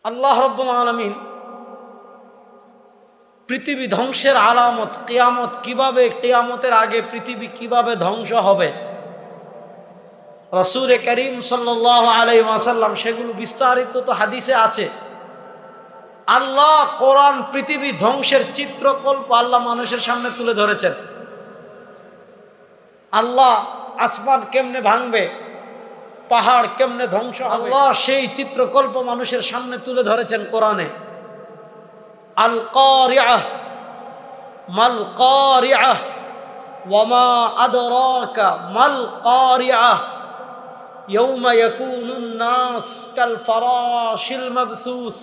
আল্লাহ রাব্বুল আলামিন পৃথিবী ধ্বংসের আলামত, কিয়ামত কিভাবে, কিয়ামতের আগে পৃথিবী কিভাবে ধ্বংস হবে, রাসূল করিম সাল্লাল্লাহু আলাইহি ওয়াসাল্লাম সেগুলো বিস্তারিত তো হাদিসে আছে। আল্লাহ কোরআন পৃথিবী ধ্বংসের চিত্রকল্প আল্লাহ মানুষের সামনে তুলে ধরেছেন। আল্লাহ আসমান কেমনে ভাঙবে, পাহাড় কেমনে ধ্বংস হবে, আল্লাহ সেই চিত্রকল্প মানুষের সামনে তুলে ধরেছেন কোরআনে। আল কারিআহ মাল কারিআহ ওয়ামা আদরাকা মাল কারিআহ ইয়াউমা ইয়াকুনুন নাস কাল ফারাশিল মাবসুস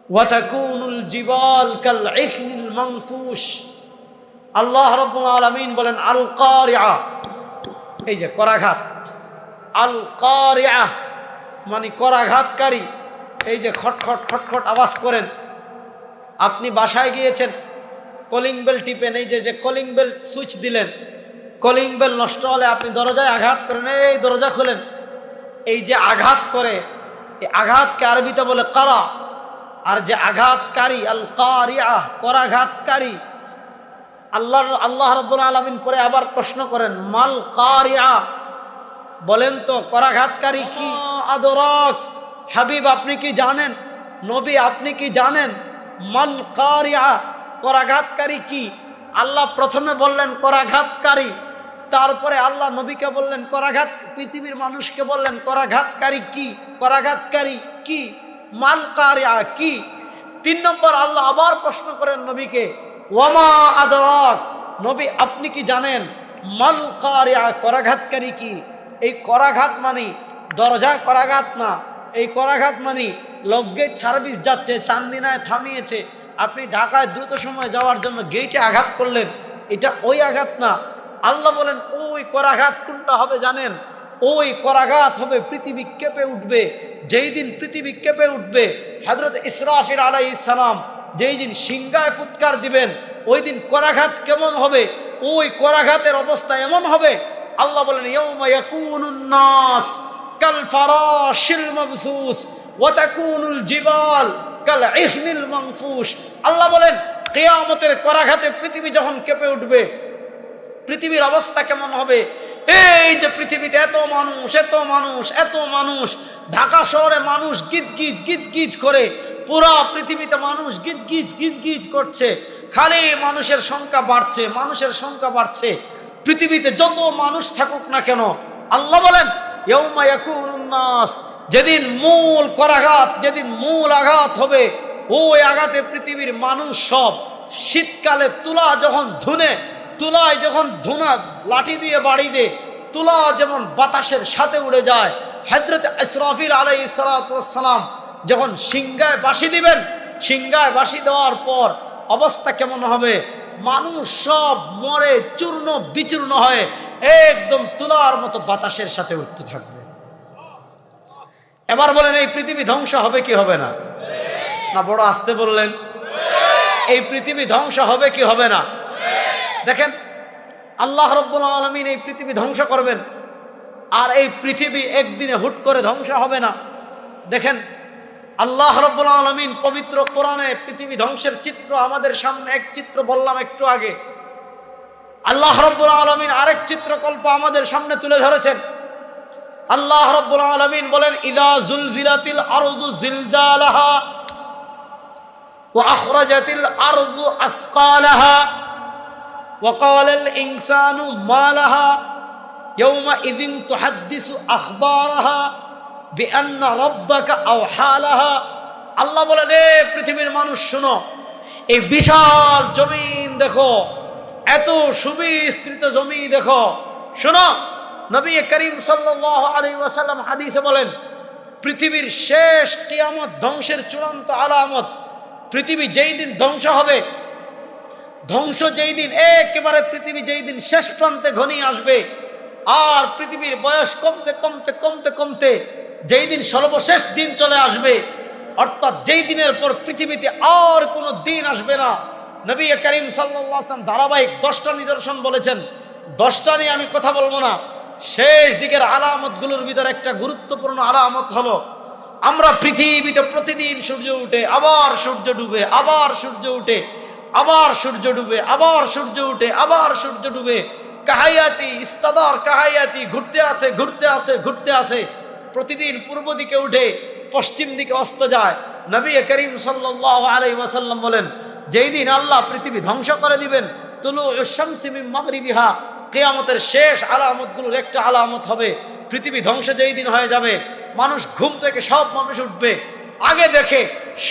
ওয়া তাকুনুল জিবাল কাল ইহনিল মানফুশ। আল্লাহ রাব্বুল আলামিন বলেন আল কারিআহ, এই যে করাঘাত। আল কারিআহ মানে করাঘাতকারী। এই যে খটখট খটখট আওয়াজ করেন, আপনি বাসায় গিয়েছেন, কলিং বেল টিপেন, এই যে কলিং বেল সুইচ দিলেন, কলিং বেল নষ্ট হলে আপনি দরজায় আঘাত করেন, এই দরজা খোলেন। এই যে আঘাত করে, এই আঘাতকে আরবিতে বলে কারা। আর যে আঘাতকারী আল কারিআহ, করাঘাতকারী। আল্লাহ রাব্বুল আলামিন পরে আবার প্রশ্ন করেন মাল কারিআহ, বলেন তো করাঘাতকারী কি? আদরাক, হাবিব আপনি কি জানেন, নবী আপনি কি জানেন মাল কারিআহ, করাঘাতকারী কি? আল্লাহ প্রথমে বললেন করাঘাতকারী, তারপরে আল্লাহ নবীকে বললেন করাঘাত, পৃথিবীর মানুষকে বললেন করাঘাতকারী কি, করাঘাতকারী কি, মাল কারিআহ কি। 3 নম্বর আল্লাহ আবার প্রশ্ন করেন নবীকে ওয়ামা আদরাক, নবী আপনি কি জানেন মাল কারিআহ, করাঘাতকারী কি। এই করাঘাত মানে দরজা করাঘাত না, এই করাঘাত মানে লকগেট সার্ভিস যাচ্ছে, চান্দিনায় থামিয়েছে, আপনি ঢাকায় দ্রুত সময় যাওয়ার জন্য গেটে আঘাত করলেন, এটা ওই আঘাত না। আল্লাহ বলেন ওই করাঘাত কোনটা হবে জানেন? ওই করাঘাত হবে পৃথিবী কেঁপে উঠবে। যেই দিন পৃথিবী কেঁপে উঠবে, হযরত ইসরাফিল আলাইহিস সালাম যেই দিন সিংহায় ফুৎকার দিবেন, ওই দিন করাঘাত কেমন হবে? ওই করাঘাতের অবস্থা এমন হবে, আল্লাহ বলেন ইয়াউমা ইয়াকুনুন নাস কাল ফারাশিল মাবসুস ওয়া তাকুনুল জিবাল কাল ইহনিল মানফুশ। আল্লাহ বলেন কিয়ামতের করাঘাতে পৃথিবী যখন কেঁপে উঠবে, পৃথিবীর অবস্থা কেমন হবে? এই যে পৃথিবীতে এত মানুষ, এত মানুষ, এত মানুষ, ঢাকা শহরে মানুষ গিজগিজ গিজগিজ করে, পুরা পৃথিবীতে মানুষ গিজগিজ গিজগিজ করছে, খালি মানুষের সংখ্যা বাড়ছে, মানুষের সংখ্যা বাড়ছে। পৃথিবীতে যত মানুষ থাকুক না কেন, আল্লাহ বলেন ইয়াউমা ইয়াকুনুন নাস, যেদিন মূল করাঘাত, যেদিন মূল আঘাত হবে, ওই আঘাতে পৃথিবীর মানুষ সব শীতকালে তুলা যখন ধুনে, তুলায় যখন ধুনা লাঠি দিয়ে বাড়ি দেয়, তুলা যেমন বাতাসের সাথে উড়ে যায়, হযরত ইসরাফিল আলাইহিস সালাতু ওয়াস সালাম যখন সিংহায় বাঁশি দিবেন, সিংহায় বাঁশি দেওয়ার পর অবস্থা কেমন হবে? মানুষ সব মরে চূর্ণ বিচূর্ণ হয়ে একদম তুলার মতো বাতাসের সাথে উঠতে থাকবে। এবার বলেন এই পৃথিবী ধ্বংস হবে কি হবে না? না বড় আস্তে বললেন? এই পৃথিবী ধ্বংস হবে কি হবে না? দেখেন আল্লাহ রাব্বুল আলামিন এই পৃথিবী ধ্বংস করবেন, আর এই পৃথিবী একদিনে হুট করে ধ্বংস হবে না। দেখেন আল্লাহ রাব্বুল আলামিন পবিত্র কোরআনে পৃথিবী ধ্বংসের চিত্র আমাদের সামনে, এক চিত্র বললাম একটু আগে, আল্লাহ রাব্বুল আলামিন আরেক চিত্রকল্প আমাদের সামনে তুলে ধরেছেন। আল্লাহ রাব্বুল আলামিন বলেন ইযা জুলজিলাতিল আরযু জিলজালাহা ওয়া আখরাজাতিল আরযু আসকালাহা ওয়া ক্বালাল ইনসানু মা লাহা ইয়াওমাইযিন তুহাদ্দিসু আখবারাহা বিআন্না রাব্বাকা আওহালাহা। আল্লাহ বলেন এ পৃথিবীর মানুষ শোনো, এই বিশাল জমিন দেখো, এত সুবিস্তৃত জমি দেখো, শোনো। নবী করিম সাল্লাল্লাহু আলাইহি ওয়াসাল্লাম হাদিসে বলেন পৃথিবীর শেষ কিয়ামত, ধ্বংসের চূড়ান্ত আলামত, পৃথিবী যেই দিন ধ্বংস হবে, ধ্বংস যেই দিন একেবারে পৃথিবী যেই দিন শেষ প্রান্তে ঘনিয়ে আসবে, আর পৃথিবীর বয়স কমতে কমতে কমতে কমতে যেই দিন সর্বশেষ দিন চলে আসবে, অর্থাৎ যেই দিনের পর পৃথিবীতে আর কোনো দিন আসবে না। নবী করিম সাল্লাল্লাহু আলাইহি ওয়াসাল্লাম ধারাবাহিক 10টা নিদর্শন বলেছেন। 10টা নিয়ে আমি কথা বলবো না। শেষ দিকের আলামতগুলোর ভিতরে একটা গুরুত্বপূর্ণ আলামত হলো আমরা পৃথিবীতে প্রতিদিন সূর্য উঠে আবার সূর্য ডুবে, আবার সূর্য উঠে আবার সূর্য ডুবে, আবার সূর্য উঠে আবার সূর্য ডুবে, কাহায়াতি ইস্তাদার কাহায়াতি, ঘুরতে আসে ঘুরতে আসে ঘুরতে আসে। প্রতিদিন পূর্ব দিকে উঠে পশ্চিম দিকে অস্ত যায়। নবী করিম সাল্লাল্লাহু আলাইহি ওয়াসাল্লাম বলেন, যেই দিন আল্লাহ পৃথিবী ধ্বংস করে দিবেন, তুলুউশ শামসি মিন মাগরিবিহা, কিয়ামতের শেষ আলামতগুলোর একটা আলামত হবে পৃথিবী ধ্বংস যেই দিন হয়ে যাবে, মানুষ ঘুম থেকে সব মানুষ উঠবে, আগে দেখে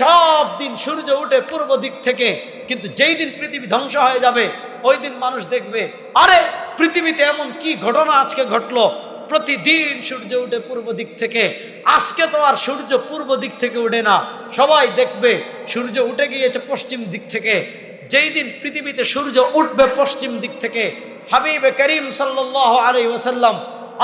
সব দিন সূর্য উঠে পূর্ব দিক থেকে, কিন্তু যেই দিন পৃথিবী ধ্বংস হয়ে যাবে ওই দিন মানুষ দেখবে, আরে পৃথিবীতে এমন কি ঘটনা আজকে ঘটলো, প্রতিদিন সূর্য উঠে পূর্ব দিক থেকে, আজকে তো আর সূর্য পূর্ব দিক থেকে উঠে না, সবাই দেখবে সূর্য উঠে গিয়েছে পশ্চিম দিক থেকে। যেই দিন পৃথিবীতে সূর্য উঠবে পশ্চিম দিক থেকে, হাবিবে করিম সাল্লাল্লাহু আলাইহি ওয়াসাল্লাম,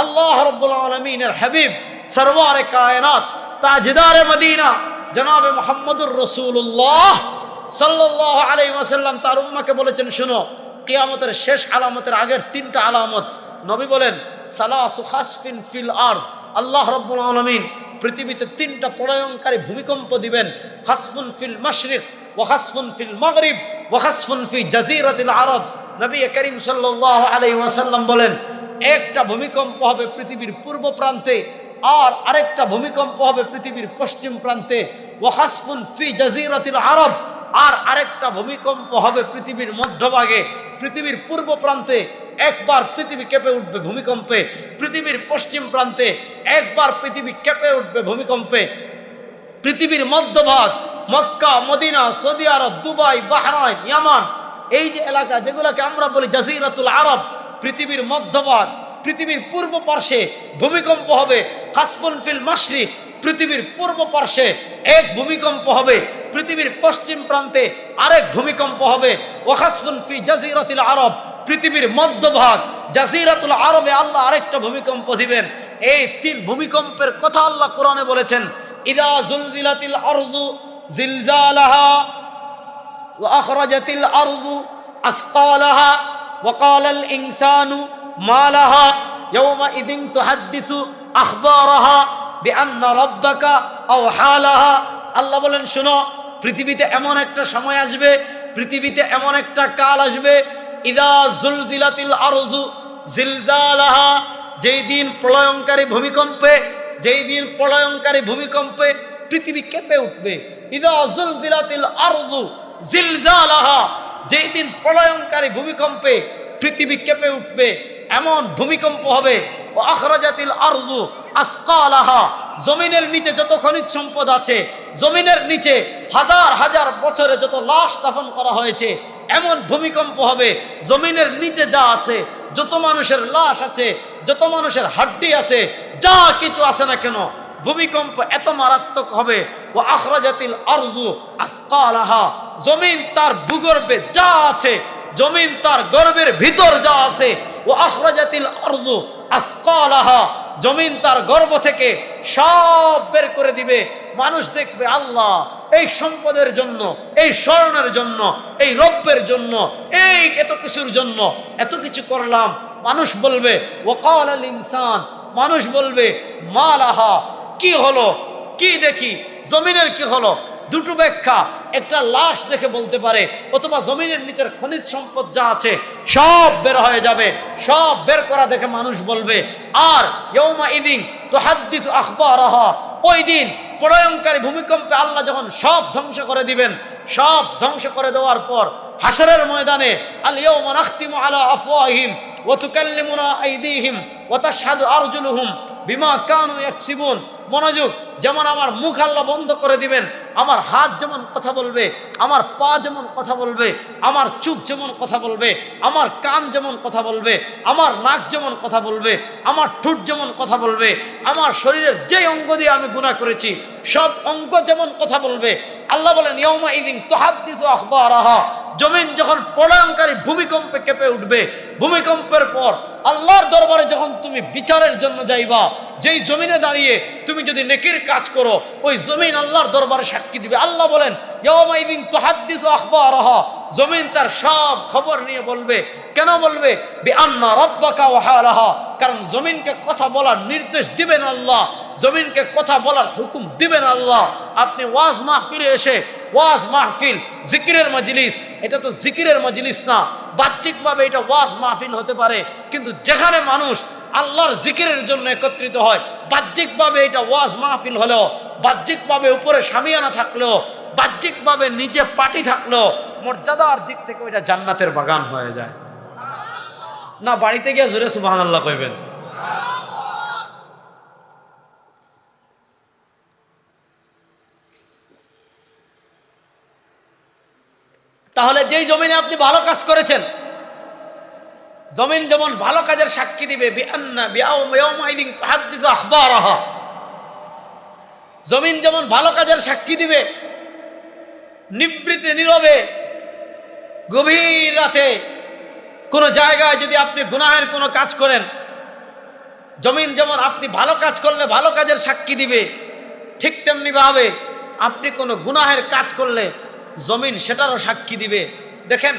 আল্লাহ রাব্বুল আলামিনের হাবিব, সরওয়ারে কায়নাত, তাজদারে মদিনা জনাবে মুহাম্মদুর রাসূলুল্লাহ সাল্লাল্লাহু আলাইহি ওয়াসাল্লাম তার উম্মাহকে বলেছেন, শুনো, কিয়ামতের শেষ আলামতের আগের তিনটা আলামত। নবী বলেন, সালাসু খাসফিন ফিল আরদ, আল্লাহ রাব্বুল আলামিন পৃথিবীতে তিনটা প্রলয়ঙ্কারী ভূমিকম্প দিবেন, খাসফুন ফিল মাশরিক ওয়া খাসফুন ফিল মাগরিব ওয়া খাসফুন ফি জাজিরাতিল আরব। নবী করিম সাল্লাল্লাহু আলাইহি ওয়াসাল্লাম বলেন, একটা ভূমিকম্প হবে পৃথিবীর পূর্ব প্রান্তে, আর আরেকটা ভূমিকম্প হবে পৃথিবীর পশ্চিম প্রান্তে, ওয়া খাসফুন ফি জাজিরাতিল আরব, আর আরেকটা ভূমিকম্প হবে পৃথিবীর মধ্যভাগে। পৃথিবীর পূর্ব প্রান্তে একবার পৃথিবী কেঁপে উঠবে ভূমিকম্পে, পৃথিবীর পশ্চিম প্রান্তে একবার পৃথিবী কেঁপে উঠবে ভূমিকম্পে। পৃথিবীর মধ্যভাগ, মক্কা, মদিনা, সৌদি আরব, দুবাই, বাহরাইন, ইয়ামান, এই যে এলাকা যেগুলোকে আমরা বলি জাজিরাতুল আরব, পৃথিবীর মধ্যভাগ, পৃথিবীর পূর্ব পার্শ্বে ভূমিকম্প হবে। খাসফুন ফিল মাশরিক, পৃথিবীর পূর্ব পার্শ্বে এক ভূমিকম্প হবে, পৃথিবীর পশ্চিম প্রান্তে আরেক ভূমিকম্প হবে। ওয়া খাসফুন ফি জাজিরাতিল আরব, পৃথিবীর মধ্যভাগ জাজিরাতুল আরবে আল্লাহ আরেকটা ভূমিকম্প দিবেন। এই তিন ভূমিকম্পের কথা আল্লাহ কোরআনে বলেছেন, ইদা জুলজিলাতিল আরজু জিলজালাহা ওয়া আখরাজাতিল আরজু আসকালাহা ওয়া ক্বালাল ইনসানু মা লাহা ইয়াওমাইযিন তুহাদ্দিসু আখবারাহা বিআন্না রাব্বাকা আওহা লাহা। আল্লাহ বলেন, শোনো, পৃথিবীতে এমন একটা সময় আসবে, পৃথিবীতে এমন একটা কাল আসবে, ইদা জুলজিলাতিল আরজু জিলজালাহা, যেই দিন প্রলয়ঙ্কারী ভূমিকম্পে, যেই দিন প্রলয়ঙ্কারী ভূমিকম্পে পৃথিবী কেঁপে উঠবে। ইদা জুলজিলাতিল আরজু জিলজালাহা, যেই দিন প্রলয়ঙ্কারী ভূমিকম্পে পৃথিবী কেঁপে উঠবে, এমন ভূমিকম্প হবে। ও আখরাজাতিল আরজু আসকালাহা, জমিনের নিচে যত খনিজ সম্পদ আছে, জমিনের নিচে হাজার হাজার বছরে যত লাশ দাফন করা হয়েছে, এমন ভূমিকম্প হবে। জমিনের নিচে যা আছে, যত মানুষের লাশ আছে, যত মানুষের হাড্ডি আছে, যা কিছু আছে না কেন, ভূমিকম্প এত মারাত্মক হবে। ও আখরাজাতিল আরজু আসকালাহা, জমিন তার ভূগর্ভে যা আছে, জমিন তার গর্ভের ভিতর যা আছে, ও আখরাজাতিল আরজু আসকালাহা, জমিন তার গর্ভ থেকে সব বের করে দিবে। মানুষ দেখবে, আল্লাহ এই সম্পদের জন্য, এই স্বর্ণের জন্য, এই রৌপ্যের জন্য, এই এত কিছুর জন্য এত কিছু করলাম। মানুষ বলবে, ওয়াকালাল ইনসান, মানুষ বলবে, মা লাহা, কি হলো, কি দেখি, জমিনের কি হলো। দুটো ব্যাখ্যা, একটা লাশ দেখে বলতে পারে, অথবা জমিনের নিচের খনিজ সম্পদ যা আছে সব বের হয়ে যাবে, সব বের করা দেখে মানুষ বলবে। আর ইয়াউমাইযিন তুহাদ্দিসু আখবারাহা, ওই দিন প্রলয়ঙ্কারী ভূমিকম্পে আল্লাহ যখন সব ধ্বংস করে দিবেন, সব ধ্বংস করে দেওয়ার পর হাসরের ময়দানে, আল ইয়াউমা নাখতিমু আলা আফওয়াহিম ওয়া তুকাল্লিমুনা আইদিহিম ওয়া তাশহাদু আরজুলুহুম বিমা কানু ইয়াকসিবুন। মনোযোগ, যেমন আমার মুখ আল্লাহ বন্ধ করে দিবেন, আমার হাত যেমন কথা বলবে, আমার পা যেমন কথা বলবে, আমার চোখ যেমন কথা বলবে, আমার কান যেমন কথা বলবে, আমার নাক যেমন কথা বলবে, আমার ঠোঁট যেমন কথা বলবে, আমার শরীরের যে অঙ্গ দিয়ে আমি গুনাহ করেছি সব অঙ্গ যেমন কথা বলবে। আল্লাহ বলেন, ইয়াউমাইযিন তুহাদ্দিসু আখবারাহা, জমিন যখন প্রলয়ঙ্কারী ভূমিকম্পে কেঁপে উঠবে, ভূমিকম্পের পর আল্লাহর দরবারে যখন তুমি বিচারের জন্য যাইবা, যেই জমিনে দাঁড়িয়ে তুমি যদি নেকির কাজ করো, ওই জমিন আল্লাহর দরবারে সাক্ষী দিবে। আল্লাহ বলেন, ইয়াউমাইযিন তুহাদ্দিসু আখবারাহা, জমিন তার সব খবর নিয়ে বলবে। কেন বলবে? বিআন্না রাব্বাকা ওয়া হালাহা, কারণ জমিনকে কথা বলার নির্দেশ দিবেন আল্লাহ, জমিনকে কথা বলার হুকুম দিবেন আল্লাহ। আপনি ওয়াজ মাহফিলে এসে, ওয়াজ মাহফিল জিকিরের মজলিস, এটা তো জিকিরের মজলিস না, বাহ্যিকভাবে এটা ওয়াজ মাহফিল হতে পারে, কিন্তু যেখানে মানুষ আল্লাহর জিকিরের জন্য একত্রিত হয়, বাহ্যিকভাবে এটা ওয়াজ মাহফিল হলেও, বাহ্যিকভাবে উপরে শামিয়ানা থাকলেও, বাহ্যিকভাবে নিচে পার্টি থাকলেও, মর্যাদার দিক থেকে ওইটা জান্নাতের বাগান হয়ে যায়। না বাড়িতে গিয়ে জোরে সুবহানাল্লাহ কইবেন। তাহলে যেই জমিনে আপনি ভালো কাজ করেছেন, জমিন যেমন ভালো কাজের সাক্ষী দিবে, জমিন যেমন ভালো কাজের সাক্ষী দিবে, নিভৃতে নীরবে গভীর রাতে কোনো জায়গায় যদি আপনি গুনাহের কোনো কাজ করেন, জমিন যেমন আপনি ভালো কাজ করলে ভালো কাজের সাক্ষী দিবে, ঠিক তেমনি ভাবে আপনি কোনো গুনাহের কাজ করলে জমিন সেটারও সাক্ষী দিবে। দেখেন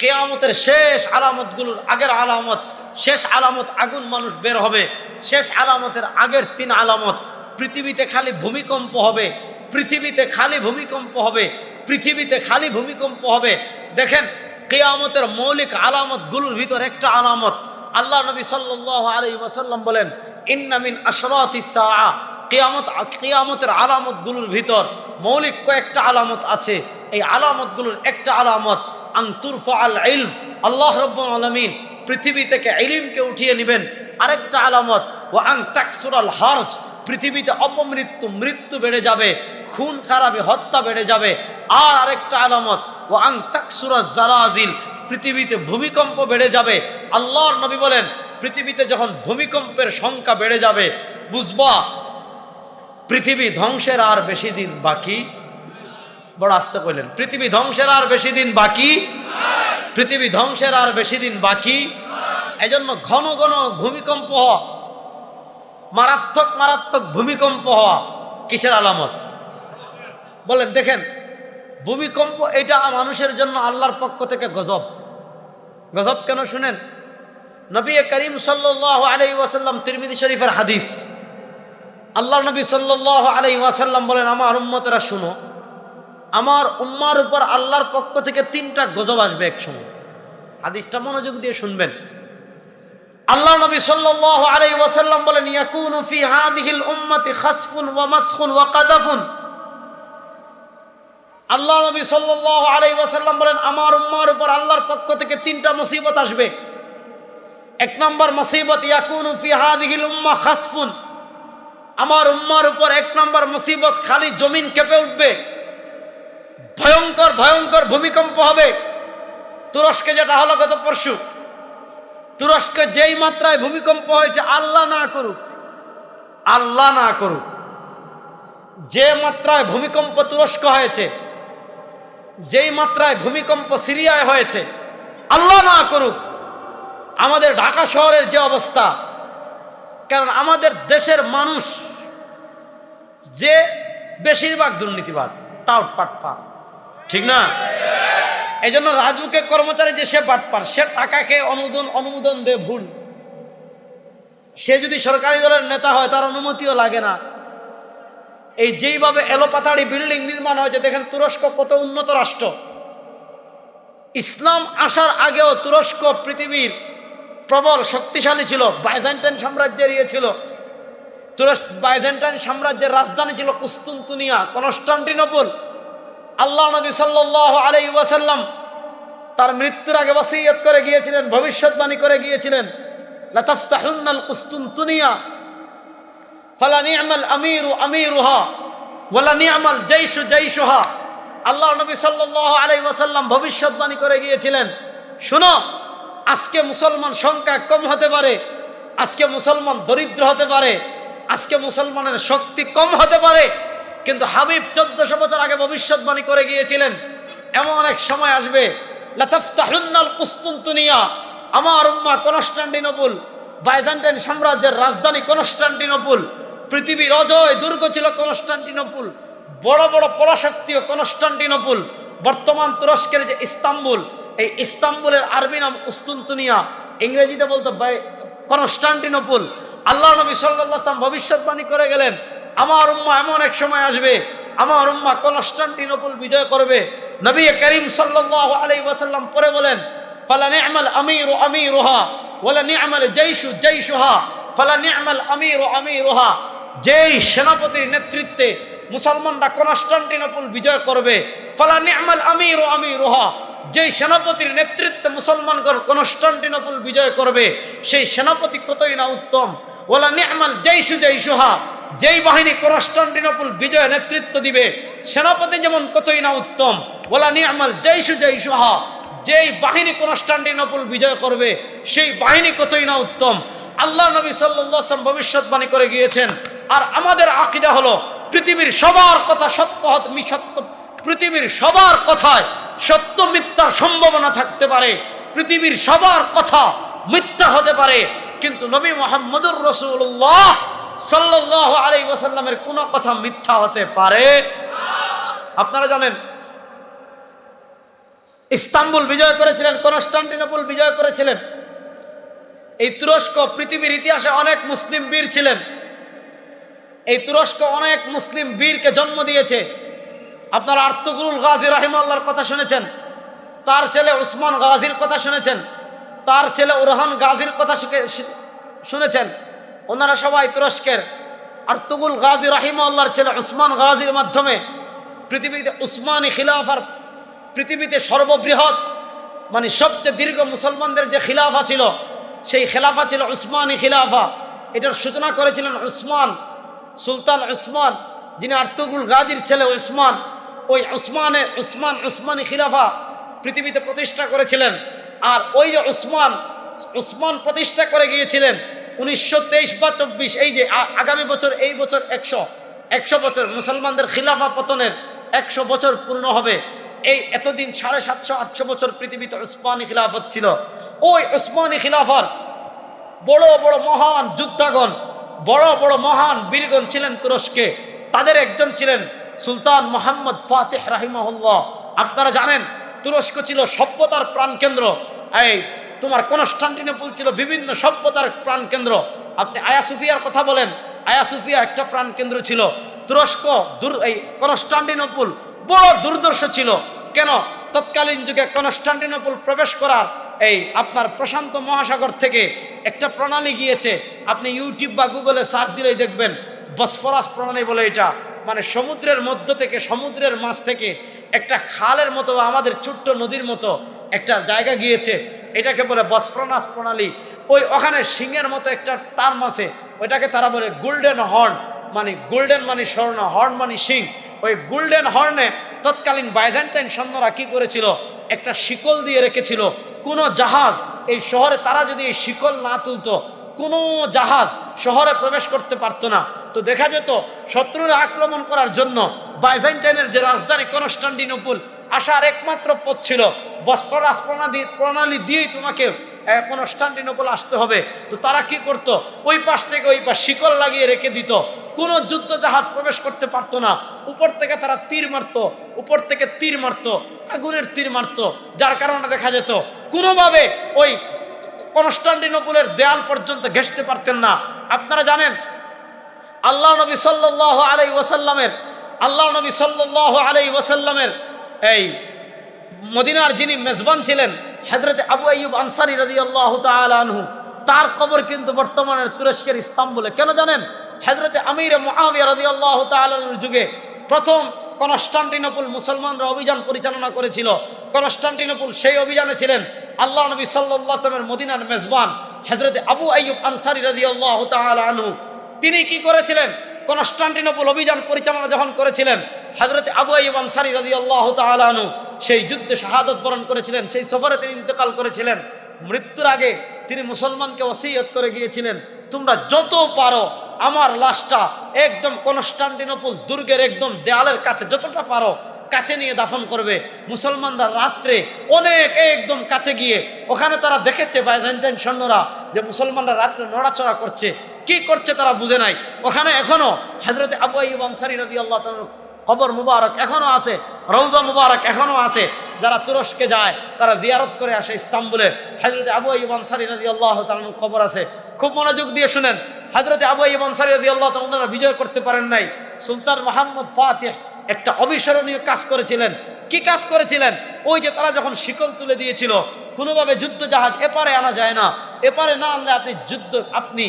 কিয়ামতের শেষ আলামতগুলোর আগের আলামত, শেষ আলামত আগুন মানুষ বের হবে, শেষ আলামতের আগের 3 আলামত, পৃথিবীতে খালি ভূমিকম্প হবে, পৃথিবীতে খালি ভূমিকম্প হবে, পৃথিবীতে খালি ভূমিকম্প হবে। দেখেন কিয়ামতের মৌলিক আলামতগুলোর ভিতর একটা আলামত, আল্লাহ নবী সাল্লাল্লাহু আলাইহি ওয়াসাল্লাম বলেন, ইন্না মিন আশরাতিস সাআ, কিয়ামতের আলামতগুলোর ভিতর মৌলিক কয়েকটা আলামত আছে। এই আলামতগুলোর একটা আলামত আন তুরফা আল ইলম, আল্লাহ রাব্বুল আলামিন পৃথিবী থেকে ইলমকে উঠিয়ে নেবেন। আরেকটা আলামত ওয়া আন তাকসুরাল হারজ, পৃথিবীতে অপমৃত্যু, মৃত্যু বেড়ে যাবে, খুন খারাপি, হত্যা বেড়ে যাবে। আর আরেকটা আলামত ওয়া আন তাকসুরাজ জালাজিল, পৃথিবীতে ভূমিকম্প বেড়ে যাবে। আল্লাহর নবী বলেন পৃথিবীতে যখন ভূমিকম্পের সংখ্যা বেড়ে যাবে, বুঝবা পৃথিবী ধ্বংসের আর বেশি দিন বাকি। বড় আস্তে কইলেন, পৃথিবী ধ্বংসের আর বেশি দিন বাকি, পৃথিবী ধ্বংসের আর বেশি দিন বাকি। এজন্য ঘন ঘন ভূমিকম্প হওয়া, মারাত্মক মারাত্মক ভূমিকম্প হওয়া কিসের আলামত বলেন? দেখেন ভূমিকম্প এটা মানুষের জন্য আল্লাহর পক্ষ থেকে গজব। গজব কেন শুনেন, নবী করিম সাল্লাল্লাহু আলাইহি ওয়াসাল্লাম, তিরমিজি শরীফের হাদিস, আল্লাহ নবী সাল্লাল্লাহু আলাইহি ওয়াসাল্লাম বলেন, আমার উম্মতেরা শুনো, আমার উম্মার উপর আল্লাহর পক্ষ থেকে 3টা গজব আসবে একসঙ্গে। হাদিসটা মনোযোগ দিয়ে শুনবেন। আল্লাহ নবী সাল্লাল্লাহু আলাইহি ওয়াসাল্লাম বলেন, ইয়াকুনু ফি হাদিহিল উম্মতি খাসফুন ওয়া মাসখুন ওয়া কাদাফুন। আল্লাহ নবী সাল্লাল্লাহু আলাইহি ওয়াসাল্লাম বলেন, আমার উম্মার উপর আল্লাহর পক্ষ থেকে 3টা মুসিবত আসবে। 1 নম্বর মুসিবত, ইয়াকুনু ফি হাদিহিল উম্মাহ খাসফুন, আমার উম্মার উপর 1 নম্বর মুসিবত, খালি জমিন কেঁপে উঠবে, ভয়ঙ্কর ভয়ঙ্কর ভূমিকম্প হবে। তুরস্কে যেটা হলো গত পরশু, তুরস্কে যেই মাত্রায় ভূমিকম্প হয়েছে, আল্লাহ না করুক, আল্লাহ না করুক, যে মাত্রায় ভূমিকম্প তুরস্ক হয়েছে, যেই মাত্রায় ভূমিকম্প সিরিয়ায় হয়েছে, আল্লাহ না করুক আমাদের ঢাকা শহরের যে অবস্থা। কারণ আমাদের দেশের মানুষ যে বেশিরভাগ দুর্নীতিবাজ, টাউট পাটপা, ঠিক না? এই জন্য রাজুকে কর্মচারী যে সে বাটপার, সে টাকা খেয়ে অনুমোদন দেয় ভুল। সে যদি সরকারি দলের নেতা হয় তার অনুমতিও লাগে না। এই যেইভাবে এলোপাতাড়ি বিল্ডিং নির্মাণ হয়েছে, দেখেন তুরস্ক কত উন্নত রাষ্ট্র। ইসলাম আসার আগেও তুরস্ক পৃথিবীর প্রবল শক্তিশালী ছিল, বাইজেন্টাইন সাম্রাজ্যের ছিল। বাইজেন্টাইন সাম্রাজ্যের রাজধানী ছিল কুস্তুনতুনিয়া, কনস্টান্টিনোপল। আল্লাহ নবী সাল্লাল্লাহু আলাইহি ওয়াসাল্লাম তার মৃত্যুর আগে ওসিয়ত করে গিয়েছিলেন, ভবিষ্যৎবাণী করে গিয়েছিলেন, লা তাফতাহুন্নাল কুস্তুনতুনিয়া ফালা নি'মাল আমিরু আমিরুহা ওয়ালা নি'মাল জাইশু জাইশুহা। আল্লাহ নবী সাল্লাল্লাহু আলাইহি ওয়াসাল্লাম ভবিষ্যৎবাণী করে গিয়েছিলেন, শুনো আজকে মুসলমান সংখ্যা কম হতে পারে, আজকে মুসলমান দরিদ্র হতে পারে, আজকে মুসলমানের শক্তি কম হতে পারে, কিন্তু হাবিব 1400 বছর আগে ভবিষ্যৎবাণী করে গিয়েছিলেন, এমন এক সময় আসবে, লা তাফতাহুন্নাল কুস্তুনতুনিয়া, আমার উম্মাহ কনস্টান্টিনোপল, বাইজেন্টাইন সাম্রাজ্যের রাজধানী কনস্টান্টিনোপল, পৃথিবীর অজয় দুর্গ ছিল কনস্টান্টিনোপল, বড় বড় পরাশক্তিও কনস্টান্টিনোপল। বর্তমান তুরস্কের যে ইস্তাম্বুল, এই ইস্তাম্বুলের আরবি নাম কুস্তুনতুনিয়া, ইংরেজিতে বলতো কনস্টান্টিনোপল। আল্লাহ নবী সাল্লাল্লাহু আলাইহি ওয়াসাল্লাম ভবিষ্যৎবাণী করে গেলেন, আমার উম্মাহ এমন এক সময় আসবে, আমার উম্মাহ কনস্টান্টিনোপল বিজয় করবে। নবী করিম সাল্লাল্লাহু আলাইহি ওয়াসাল্লাম পরে বলেন, ফালা নি'মাল আমিরু আমিরুহা ওয়ালা নি'মাল জাইশু জাইশুহা ফালা নি'মাল আমিরু আমিরুহা। যেই সেনাপতির নেতৃত্বে মুসলমানরা কনস্টান্টিনোপল বিজয় করবে, ফালা নি'মাল আমিরু আমিরুহা, যেই সেনাপতির নেতৃত্বে মুসলমানগণ কনস্টান্টিনোপল বিজয় করবে সেই সেনাপতি কতই না উত্তম। ওয়ালা নি'মাল জাইশু জাইশুহা, যেই বাহিনী কনস্টান্টিনোপল বিজয় নেতৃত্ব দিবে সেনাপতি যেমন কতই না উত্তম। ওয়ালা নি'মাল জাইশু জাইশুহা, যেই বাহিনী কনস্টান্টিনোপল বিজয় করবে সেই বাহিনী কতই না উত্তম। আল্লাহ নবী সাল্লাল্লাহু আলাইহি ওয়াসাল্লাম ভবিষ্যৎবাণী করে গিয়েছেন। আর আমাদের আকীদা হলো পৃথিবীর সবার কথা সত্য সত্য, পৃথিবীর সবার কথায় সত্য মিথ্যার সম্ভাবনা থাকতে পারে, পৃথিবীর সবার কথা মিথ্যা হতে পারে, কিন্তু নবী মুহাম্মদুর রাসূলুল্লাহ সাল্লাল্লাহু আলাইহি ওয়াসাল্লামের কোনো কথা মিথ্যা হতে পারে। আপনারা জানেন ইস্তাম্বুল বিজয় করেছিলেন, কনস্টান্টিনোপল বিজয় করেছিলেন। এই তুরস্ক পৃথিবীর ইতিহাসে অনেক মুসলিম বীর ছিলেন। এই তুরস্ক অনেক মুসলিম বীরকে জন্ম দিয়েছে। আপনারা আর্তুগরুল গাজী রাহিমাহুল্লাহর কথা শুনেছেন, তার ছেলে উসমান গাজীর কথা শুনেছেন, তার ছেলে উরহান গাজীর কথা শুনেছেন। ওনারা সবাই তুরস্কের। আর্তুগরুল গাজী রাহিমাহুল্লাহর ছেলে উসমান গাজীর মাধ্যমে পৃথিবীতে উসমানী খিলাফার, পৃথিবীতে সর্ববৃহৎ মানে সবচেয়ে দীর্ঘ মুসলমানদের যে খিলাফা ছিল সেই খিলাফা ছিল উসমানী খিলাফা। এটার সূচনা করেছিলেন উসমান, সুলতান উসমান, যিনি আর্তুগরুল গাজীর ছেলে উসমান। ওই উসমানী খিলাফা পৃথিবীতে প্রতিষ্ঠা করেছিলেন। আর ওই যে উসমান প্রতিষ্ঠা করে গিয়েছিলেন 1923 বা 24, এই যে আগামী বছর, এই বছর 100 বছর মুসলমানদের খিলাফা পতনের 100 বছর পূর্ণ হবে। এই এতদিন 750-800 বছর পৃথিবীতে উসমানী খিলাফত ছিল। ওই উসমানী খিলাফার বড় বড় মহান যোদ্ধাগণ, বড় বড় মহান বীরগণ ছিলেন তুরস্কে। তাদের একজন ছিলেন সুলতান মোহাম্মদ ফাতিহ রাহিমাহুল্লাহ। আপনারা জানেন তুরস্ক ছিল সভ্যতার প্রাণকেন্দ্র। এই তোমার কনস্টান্টিনোপল ছিল বিভিন্ন সভ্যতার প্রাণকেন্দ্র। আপনি আয়া সুফিয়ার কথা বলেন, আয়া সুফিয়া একটা প্রাণকেন্দ্র ছিল। তুরস্ক এই কনস্টান্টিনোপল বড় দুর্দর্শ ছিল। কেন? তৎকালীন যুগে কনস্টান্টিনোপল প্রবেশ করার এই আপনার প্রশান্ত মহাসাগর থেকে একটা প্রণালী গিয়েছে। আপনি ইউটিউব বা গুগলে সার্চ দিলেই দেখবেন, বসফরাস প্রণালী বলে। এটা মানে সমুদ্রের মধ্য থেকে, সমুদ্রের মাঝ থেকে একটা খালের মতো, আমাদের ছোট্ট নদীর মতো একটা জায়গা গিয়েছে, এটাকে বলে বসফরাস প্রণালী। ওখানে সিংহের মতো একটা টার্ম আছে, ওইটাকে তারা বলে গোল্ডেন হর্ন, মানে গোল্ডেন মানে স্বর্ণ, হর্ন মানে সিং। ওই গোল্ডেন হর্নে তৎকালীন বাইজেন্টাইন সৈন্যরা কি করেছিল, একটা শিকল দিয়ে রেখেছিল। কোনো জাহাজ এই শহরে, তারা যদি এই শিকল না তুলতো কোনো জাহাজ শহরে প্রবেশ করতে পারতো না। তো দেখা যেত শত্রুরা আক্রমণ করার জন্য বাইজেন্টাইনের যে রাজধানী কনস্টান্টিনোপল আসার একমাত্র পথ ছিল বসফরাস প্রণালী দিয়েই তোমাকে কনস্টান্টিনোপল আসতে হবে। তো তারা কি করত, ওই পাশ থেকে ওই পাশ শিকল লাগিয়ে রেখে দিত, কোনো যুদ্ধ জাহাজ প্রবেশ করতে পারতো না। উপর থেকে তারা তীর মারতো, উপর থেকে তীর মারতো, আগুনের তীর মারতো, যার কারণে দেখা যেত কোনোভাবে ওই কনস্টান্টিনোপলের দেয়াল পর্যন্ত ঘেঁষতে পারতেন না। আপনারা জানেন আল্লাহ নবী সাল্লাল্লাহু আলাইহি ওয়াসাল্লামের এই মদিনার যিনি মেজবান ছিলেন হযরত আবু আইয়ুব আনসারী রাদিয়াল্লাহু তাআলা আনহু, তার কবর কিন্তু বর্তমানের তুরস্কের ইস্তাম্বুলে। কেন জানেন? হযরত আমির মুআবিয়া রাদিয়াল্লাহু তাআলা আনহুর যুগে প্রথম কনস্টান্টিনোপল মুসলমানরা অভিযান পরিচালনা করেছিল। কনস্টান্টিনোপল সেই অভিযানে ছিলেন আল্লাহ নবী সাল্লাল্লাহু আলাইহি ওয়াসাল্লামের মদিনার মেজবান হযরত আবু আইয়ুব আনসারী রাদিয়াল্লাহু তাআলা আনহু। তিনি কি করেছিলেন? কনস্টান্টিনোপল অভিযান পরিচালনা যখন করেছিলেন হযরত আবু আইয়ুব আনসারী রাদিয়াল্লাহু তাআলা আনহু সেই যুদ্ধে শাহাদাত বরণ করেছিলেন, সেই সফরে তিনি ইন্তেকাল করেছিলেন। মৃত্যুর আগে তিনি মুসলমানকে ওসিয়ত করে গিয়েছিলেন, তোমরা যত পারো আমার লাশটা একদম কনস্টান্টিনোপল দুর্গের একদম দেয়ালের কাছে যতটা পারো কাছে নিয়ে দাফন করবে। মুসলমানরা রাত্রে অনেক একদম কাছে গিয়ে ওখানে তারা দেখেছে বাইজেন্টাইন সৈন্যরা যে মুসলমানরা রাত্রে নড়াচড়া করছে, কি করছে তারা বুঝে নাই। ওখানে এখনো হযরত আবু আইয়ুব আনসারী রাদিয়াল্লাহু তাআলা কবর মুবারক এখনো আছে, রওজা মুবারক এখনো আছে। যারা তুরস্কে যায় তারা জিয়ারত করে আসে ইস্তাম্বুলে, হযরত আবু আইয়ুব আনসারী রাদিয়াল্লাহু তাআলা কবর আছে। খুব মনোযোগ দিয়ে শুনেন। হযরত আবু আইয়ুব আনসারী রাদিয়াল্লাহু তাআলা ওনারা বিজয় করতে পারেন নাই। সুলতান মুহাম্মদ ফাতিহ একটা অবিস্মরণীয় কাজ করেছিলেন। কি কাজ করেছিলেন? ওই যে তারা যখন শিকল তুলে দিয়েছিল, কোনোভাবে যুদ্ধ জাহাজ এপারে আনা যায় না, এপারে না আনলে আপনি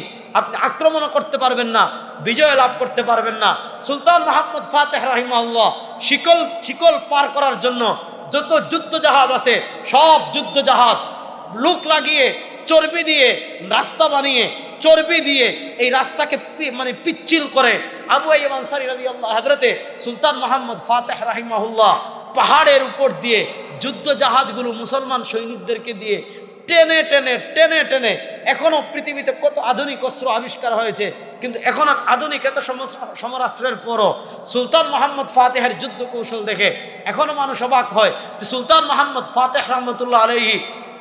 আক্রমণ করতে পারবেন না, বিজয় লাভ করতে পারবেন না। সুলতান মুহাম্মদ ফাতিহ রাহিমাহুল্লাহ শিকল পার করার জন্য যত যুদ্ধ জাহাজ আছে সব যুদ্ধ জাহাজ লুক লাগিয়ে চর্বি দিয়ে রাস্তা বানিয়ে চর্বি দিয়ে এই রাস্তাকে পিচ্ছিল করে আবু আইয়ুব আনসারী রাদিয়াল্লাহু হযরতে সুলতান মুহাম্মদ ফাতিহ রাহিমাহুল্লাহ পাহাড়ের উপর দিয়ে যুদ্ধ জাহাজগুলো মুসলমান সৈনিকদেরকে দিয়ে টেনে টেনে টেনে টেনে, এখনো পৃথিবীতে কত আধুনিক অস্ত্র আবিষ্কার হয়েছে, কিন্তু এখন আধুনিক এত সমরাস্ত্রের পরও সুলতান মুহাম্মদ ফাতিহের যুদ্ধ কৌশল দেখে এখনো মানুষ অবাক হয় যে সুলতান মুহাম্মদ ফাতিহ রহমতুল্লাহ আলাইহি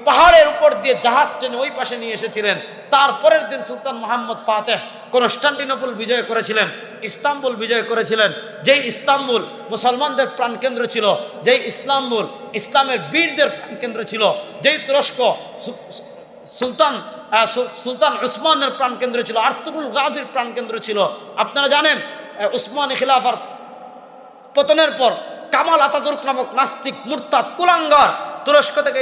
পাহাড়ের উপর দিয়ে জাহাজ টেনে ওই পাশে নিয়ে এসেছিলেন। তারপরের দিন সুলতান মুহাম্মদ ফাতিহ কনস্টান্টিনোপল বিজয় করেছিলেন, ইস্তাম্বুল বিজয় করেছিলেন। যেই ইস্তাম্বুল মুসলমানদের প্রাণকেন্দ্র ছিল, যেই ইস্তাম্বুল ইসলামের বীরদের প্রাণকেন্দ্র ছিল, যেই তুরস্ক সুলতান উসমানের প্রাণকেন্দ্র ছিল, আর্তুরুল গাজীর প্রাণকেন্দ্র ছিল। আপনারা জানেন উসমানী খিলাফার পতনের পর কামাল আতাতুর্ক নামক নাস্তিক মুরতাদ কুলাঙ্গার তুরস্ক থেকে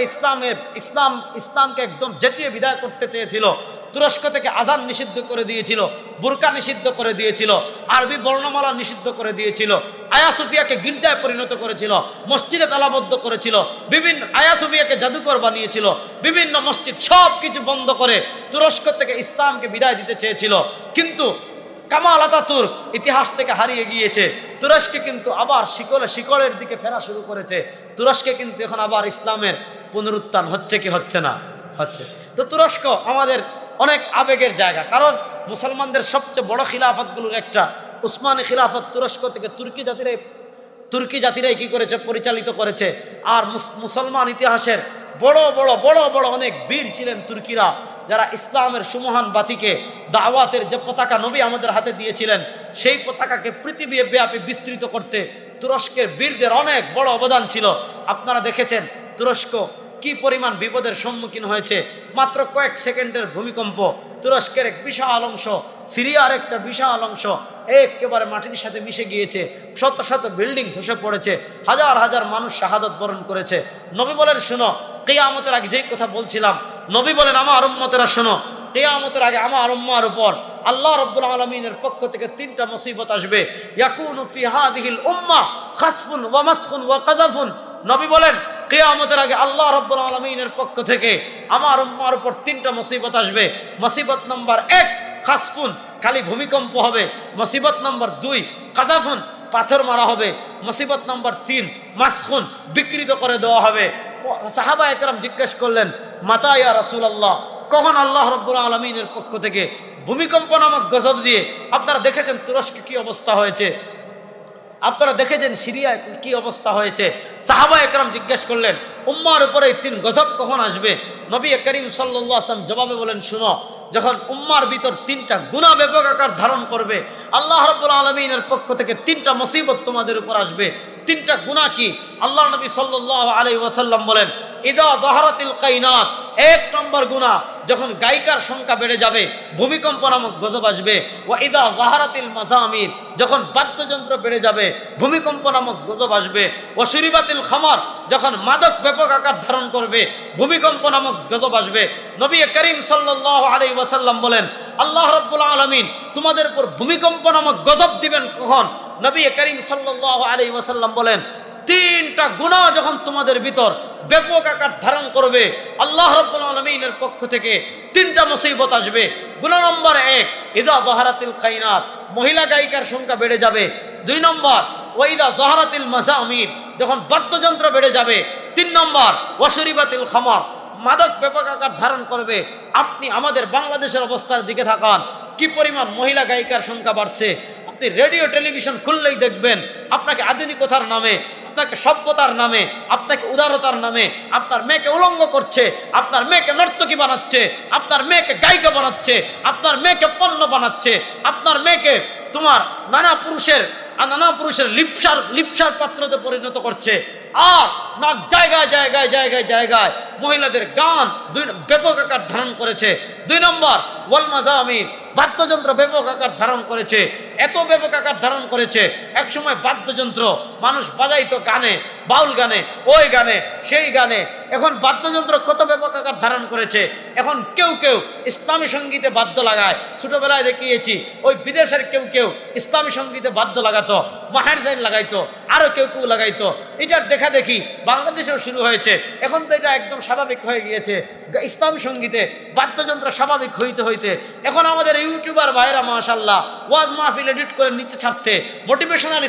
ইসলামকে একদম জেটিয়ে বিদায় করতে চেয়েছিল। তুরস্ক থেকে আজান নিষিদ্ধ করে দিয়েছিল, বুরকা নিষিদ্ধ করে দিয়েছিল, আরবি বর্ণমালা নিষিদ্ধ করে দিয়েছিল, আয়া সুফিয়াকে গির্জায় পরিণত করেছিল, মসজিদে তালাবদ্ধ করেছিল, বিভিন্ন আয়া সুফিয়াকে জাদুকর বানিয়েছিল, বিভিন্ন মসজিদ সব কিছু বন্ধ করে তুরস্ক থেকে ইসলামকে বিদায় দিতে চেয়েছিল। কিন্তু কামাল আতাতুর্ক ইতিহাস থেকে হারিয়ে গিয়েছে। তুরস্কে কিন্তু আবার শিকলের দিকে ফেরা শুরু করেছে। তুরস্কে কিন্তু এখন আবার ইসলামের পুনরুত্থান হচ্ছে কি হচ্ছে না? হচ্ছে। তো তুরস্ক আমাদের অনেক আবেগের জায়গা, কারণ মুসলমানদের সবচেয়ে বড় খিলাফতগুলোর একটা উসমানী খিলাফত তুরস্ক থেকে তুর্কি জাতিরাই কি করেছে? পরিচালিত করেছে। আর মুসলমান ইতিহাসের বড় বড় বড় বড় অনেক বীর ছিলেন তুর্কিরা, যারা ইসলামের সুমহান বাতিকে দাওয়াতের যে পতাকা নবী আমাদের হাতে দিয়েছিলেন, সেই পতাকাকে পৃথিবীব্যাপী বিস্তৃত করতে তুরস্কের বীরদের অনেক বড় অবদান ছিল। আপনারা দেখেছেন তুরস্ক কি পরিমাণ বিপদের সম্মুখীন হয়েছে। মাত্র কয়েক সেকেন্ডের ভূমিকম্প তুরস্কের এক বিশাল অংশ, সিরিয়ার একটা বিশাল অংশ একেবারে মাটির সাথে মিশে গিয়েছে। শত শত বিল্ডিং ধসে পড়েছে, হাজার হাজার মানুষ শাহাদত বরণ করেছে। নবী বলেন, শোনো, কিয়ামতের আগে যেই কথা বলছিলাম, নবী বলেন, আমার উম্মতেরা শোনো, কিয়ামতের আগে আমার উম্মার উপর আল্লাহ রাব্বুল আলামিনের পক্ষ থেকে তিনটা মুসিবত আসবে। ইয়াকুনু ফি হাদিহিল উম্মাহ খাসফুন ওয়া মাসখুন ওয়া কাযাফুন। নবী বলেন, কিয়ামতের আগে আল্লাহ রাব্বুল আলামিনের পক্ষ থেকে আমার উম্মার উপর তিনটা মুসিবত আসবে। মুসিবত নাম্বার 1 খাসফুন, খালি ভূমিকম্প হবে। মুসিবত নাম্বার 2 কাযাফুন, পাথর মারা হবে। মুসিবত নাম্বার 3 মাসখুন, বিকৃত করে দেওয়া হবে। সাহাবা একরাম জিজ্ঞেস করলেন, মাতা ইয়া রাসূলুল্লাহ, কখন আল্লাহ রাব্বুল আলামিনের পক্ষ থেকে ভূমিকম্প নামক গজব দিয়ে? আপনারা দেখেছেন তুরস্কে কি অবস্থা হয়েছে, আপনারা দেখেছেন সিরিয়ায় কি অবস্থা হয়েছে। সাহাবা একরাম জিজ্ঞেস করলেন, উম্মার উপরে 3 গজব কখন আসবে? নবী করিম সাল্লাল্লাহু আলাইহি ওয়াসাল্লাম জবাবে বলেন, শুনো, যখন উম্মার ভিতর 3টা গুনাহ ব্যাপক আকার ধারণ করবে, আল্লাহ রাব্বুল আলামিনের পক্ষ থেকে 3টা মুসিবত তোমাদের উপর আসবে। 3টা গুনাহ কি? আল্লাহ নবী সাল্লাল্লাহু আলাইহি ওয়াসাল্লাম বলেন, ইযা যাহারাতিল কায়নাত, 1 নম্বর গুনাহ, যখন গায়িকার সংখ্যা বেড়ে যাবে, ভূমিকম্প নামক গজব আসবে। ওয়া ইযা যাহারাতিল মাযামির, যখন বাদ্যযন্ত্র বেড়ে যাবে, ভূমিকম্প নামক গজব আসবে। ওয়া শুরিবাতিল খামার, যখন মাদক ব্যাপক আকার ধারণ করবে, ভূমিকম্প নামক গজব আসবে। নবী করিম সাল্লাল্লাহু আলাইহি ওয়াসাল্লাম বলেন, আল্লাহ রাব্বুল আলামিন তোমাদের উপর ভূমিকম্প নামক গজব দিবেন কখন? নবী করিম সাল্লাল্লাহু আলাইহি ওয়াসাল্লাম বলেন, 3টা গুনাহ যখন তোমাদের ভিতর ব্যাপক আকার ধারণ করবে, আল্লাহ রাব্বুল আলামিনের পক্ষ থেকে 3টা মুসিবত আসবে। গুনাহ নম্বর 1 ইযা যাহারাতিল কায়নাত, মহিলা গায়িকার সংখ্যা বেড়ে যাবে। 2 নম্বর ওয়া ইযা যাহারাতিল মাযামির, যখন বাদ্যযন্ত্র বেড়ে যাবে। 3 নম্বর ওয়া শুরিবাতিল খামার, মাদক ব্যাপক আকার ধারণ করবে। আপনি আমাদের বাংলাদেশের অবস্থার দিকে তাকান, কি পরিমাণ মহিলা গায়িকার সংখ্যা বাড়ছে। আপনি রেডিও টেলিভিশন খুললেই দেখবেন, আপনাকে আধুনিকতার নামে, আপনাকে সভ্যতার নামে, আপনাকে উদারতার নামে আপনার মেয়েকে উলঙ্গ করছে, আপনার মেয়েকে নর্তকী বানাচ্ছে, আপনার মেয়েকে গায়িকা বানাচ্ছে, আপনার মেয়েকে পণ্য বানাচ্ছে, আপনার মেয়েকে তোমার নানা পুরুষের আর নানা পুরুষের লিপসার পাত্রতে পরিণত করছে। আর না জায়গায় জায়গায় জায়গায় জায়গায় মহিলাদের গান ব্যাপক আকার ধারণ করেছে। 2 নম্বর ওয়াল মাজামির, বাদ্যযন্ত্র ব্যাপক আকার ধারণ করেছে। এত ব্যাপক আকার ধারণ করেছে, এক সময় বাদ্যযন্ত্র মানুষ বাজাইতো গানে, বাউল গানে, ওই গানে, সেই গানে। এখন বাদ্যযন্ত্র কত ব্যাপক আকার ধারণ করেছে। এখন কেউ কেউ ইসলামী সঙ্গীতে বাদ্য লাগায়। ছোটবেলায় দেখিয়েছি, ওই বিদেশের কেউ কেউ ইসলামী সঙ্গীতে বাদ্য লাগাতো, মাহের জাইন লাগাইতো, আরো কেউ কেউ লাগাইতো। এটার দেখা দেখি বাংলাদেশেও শুরু হয়েছে। এখন তো এটা একদম স্বাভাবিক হয়ে গিয়েছে, ইসলামী সঙ্গীতে বাদ্যযন্ত্র স্বাভাবিক হইতে হইতে এখন আমাদের ইউটিউবার ভাইরা মাশাআল্লাহ ওয়াজ মাহফিল এডিট করে নিচে ছাড়তে মোটিভেশনাল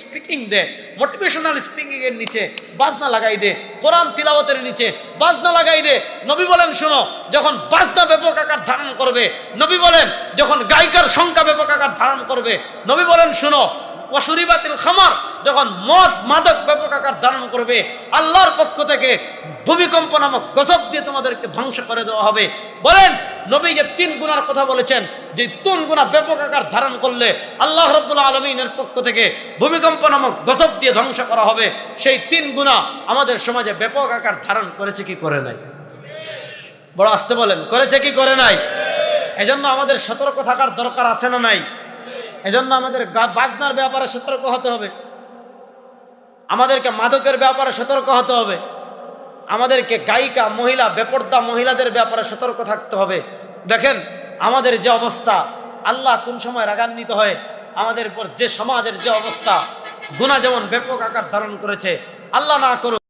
স্পিকিং দে, মোটিভেশনাল স্পিকিং এর নিচে বাজনা লাগাই দে, কোরআন তিলাওয়াতের নিচে বাজনা লাগাই দে। নবী বলেন শুনো, যখন বাজনা ব্যাপক আকার ধারণ করবে, নবী বলেন যখন গায়িকার সংখ্যা ব্যাপক আকার ধারণ করবে, নবী বলেন শুনো ওয়াশুরিবাতিল খামার, যখন মদ মাদক ব্যাপক আকার ধারণ করবে, আল্লাহর পক্ষ থেকে ভূমিকম্প নামক গজব দিয়ে তোমাদেরকে ধ্বংস করে দেওয়া হবে। বলেন নবী যে 3 গুনার কথা বলেছেন, যে 3 গুনাহ ব্যাপক আকার ধারণ করলে আল্লাহ রাব্বুল আলামিনের পক্ষ থেকে ভূমিকম্প নামক গজব দিয়ে ধ্বংস করা হবে, সেই 3 গুনাহ আমাদের সমাজে ব্যাপক আকার ধারণ করেছে কি করে নাই? বড় আস্তে বলেন, করেছে কি করে নাই? এজন্য আমাদের সতর্ক থাকার দরকার আছে না নাই? এজন্য আমাদের বাজনার ব্যাপারে সতর্ক হতে হবে, আমাদেরকে মাদকের ব্যাপারে সতর্ক হতে হবে, আমাদেরকে গায়িকা মহিলা বেপর্দা মহিলাদের ব্যাপারে সতর্ক থাকতে হবে। দেখেন আমাদের যে অবস্থা, আল্লাহ কোন সময় রাগান্বিত হয় আমাদের উপর, যে সমাজের যে অবস্থা, গুনাহ যেমন ব্যাপক আকার ধারণ করেছে, আল্লাহ না করুক